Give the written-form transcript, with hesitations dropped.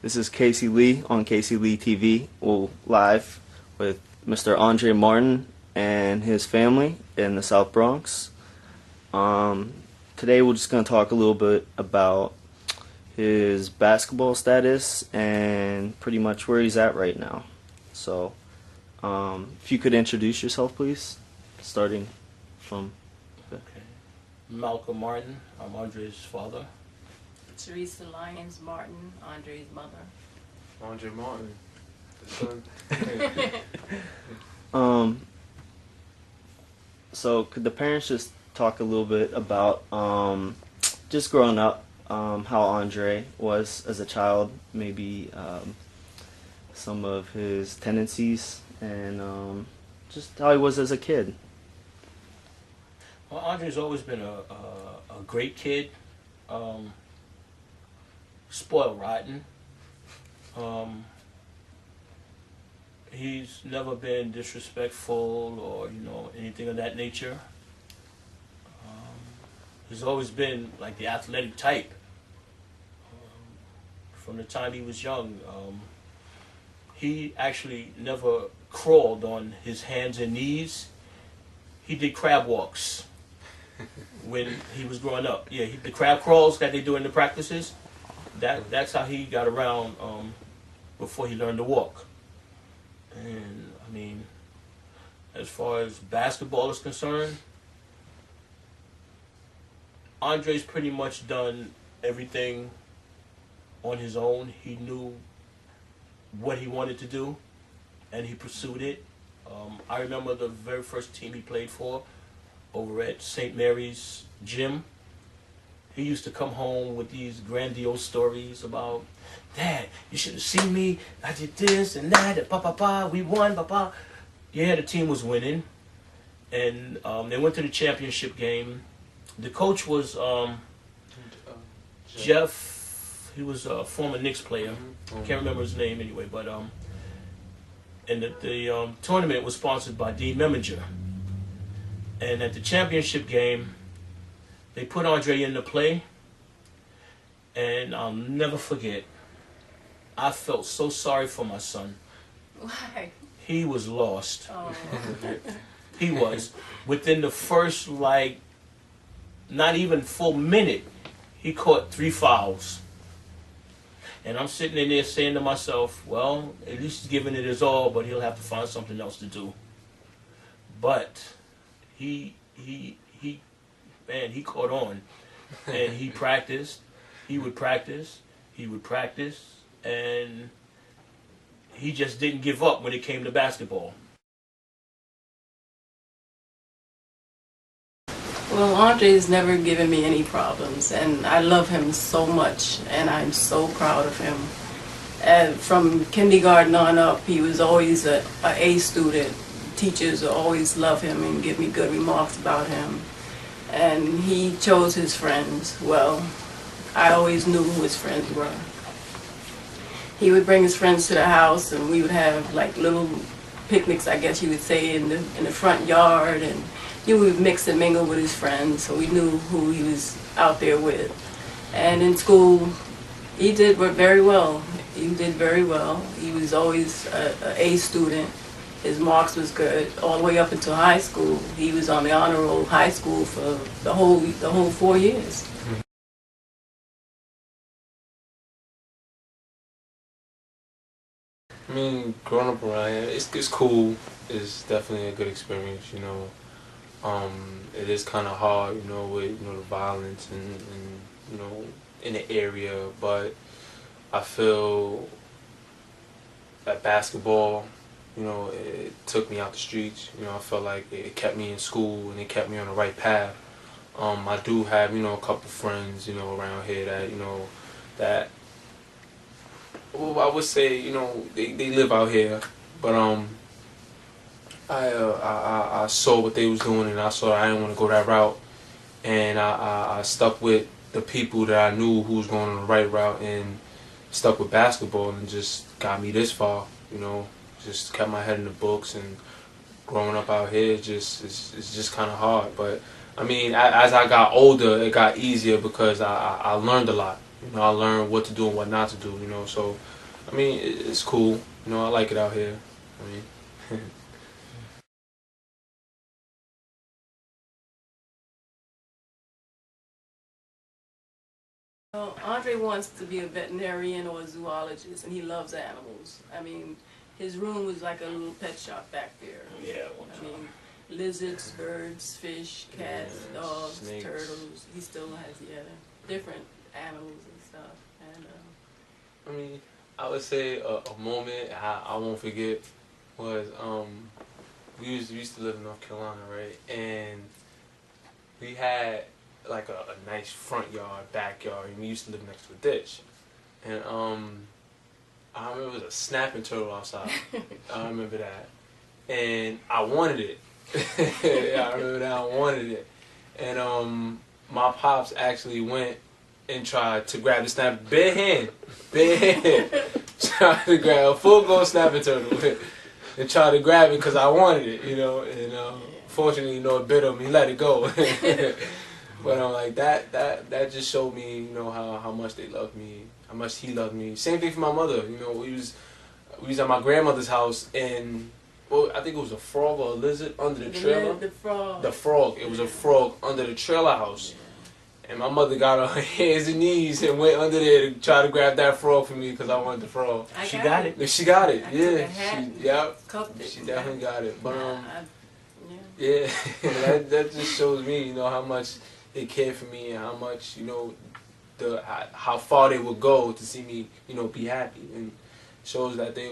This is Casey Lee on Casey Lee TV, live with Mr. Andre Martin and his family in the South Bronx. Today we're just going to talk a little bit about his basketball status and pretty much where he's at right now. So, if you could introduce yourself, please, starting from... Okay. Malcolm Martin, I'm Andre's father. Teresa Lyons Martin, Andre's mother. Andre Martin, the son. So could the parents just talk a little bit about just growing up, how Andre was as a child, maybe some of his tendencies, and just how he was as a kid? Well, Andre's always been a great kid. Spoiled rotten. He's never been disrespectful or anything of that nature. He's always been like the athletic type. From the time he was young, he actually never crawled on his hands and knees. He did crab walks when he was growing up. Yeah, the crab crawls that they do in the practices. That's how he got around before he learned to walk. And I mean, as far as basketball is concerned, Andre's pretty much done everything on his own. He knew what he wanted to do, and he pursued it. I remember the very first team he played for over at St. Mary's Gym. He used to come home with these grandiose stories about, "Dad, you should have seen me. I did this and that, and we won, papa." Yeah, the team was winning. And they went to the championship game. The coach was Jeff. He was a former Knicks player. Can't remember his name anyway, but and the tournament was sponsored by Dean Meminger. And at the championship game, they put Andre in the play, and I'll never forget, I felt so sorry for my son. Why? He was lost. Oh. He was. Within the first, not even full minute, he caught 3 fouls. And I'm sitting in there saying to myself, well, at least he's giving it his all, but he'll have to find something else to do. But he caught on, and he practiced. He would practice, and he just didn't give up when it came to basketball. Well, Andre's never given me any problems, and I love him so much, and I'm so proud of him. And from kindergarten on up, he was always a A student. Teachers always love him and give me good remarks about him. And he chose his friends well. I always knew who his friends were. He would bring his friends to the house, and we would have like little picnics, I guess you would say, in the front yard, and he would mix and mingle with his friends, so we knew who he was out there with. And in school, he did very well. He did very well. He was always an A student. His marks was good all the way up until high school. He was on the honor roll high school for the whole 4 years. I mean, growing up around here, it's cool. It's definitely a good experience, It is kind of hard, with the violence and in the area, but I feel that basketball, it took me out the streets. I felt like it kept me in school and it kept me on the right path. I do have, a couple friends, around here that, that, well, I would say, they live out here, but I saw what they was doing, and I saw I didn't want to go that route, and I stuck with the people that I knew who was going on the right route, and stuck with basketball, and just got me this far, just kept my head in the books. And growing up out here, it's just kind of hard. But I mean, as I got older, it got easier because I learned a lot. You know, I learned what to do and what not to do. You know, so I mean, it's cool. You know, I like it out here. I mean. Well, Andre wants to be a veterinarian or a zoologist, and he loves animals. I mean, his room was like a little pet shop back there. Yeah. I mean, lizards, birds, fish, cats, Yeah, dogs, snakes. turtles. He still has, different animals and stuff. And I mean, I would say a moment I won't forget was we used to live in North Carolina, right? And we had like a nice front yard, backyard, and we used to live next to a ditch. And I remember it was a snapping turtle outside. I remember that, and I wanted it. Yeah, I remember that I wanted it, and my pops actually went and tried to grab the snap, bare hand, tried to grab a full-grown snapping turtle and tried to grab it because I wanted it, you know, and fortunately, you know, it bit him, he let it go. But like that just showed me, you know, how much they loved me, how much he loved me. Same thing for my mother, you know, we was at my grandmother's house, and well, I think it was a frog or a lizard under the trailer. the frog. The frog. It was a frog under the trailer house. And my mother got on her hands and knees and went under there to try to grab that frog for me because I wanted the frog. She got it. She got it. I Yeah. took a hat cupped it. She definitely got it. But Yeah. yeah, that just shows me, you know, how much they cared for me and how much, you know, how far they would go to see me, you know, be happy, and shows that they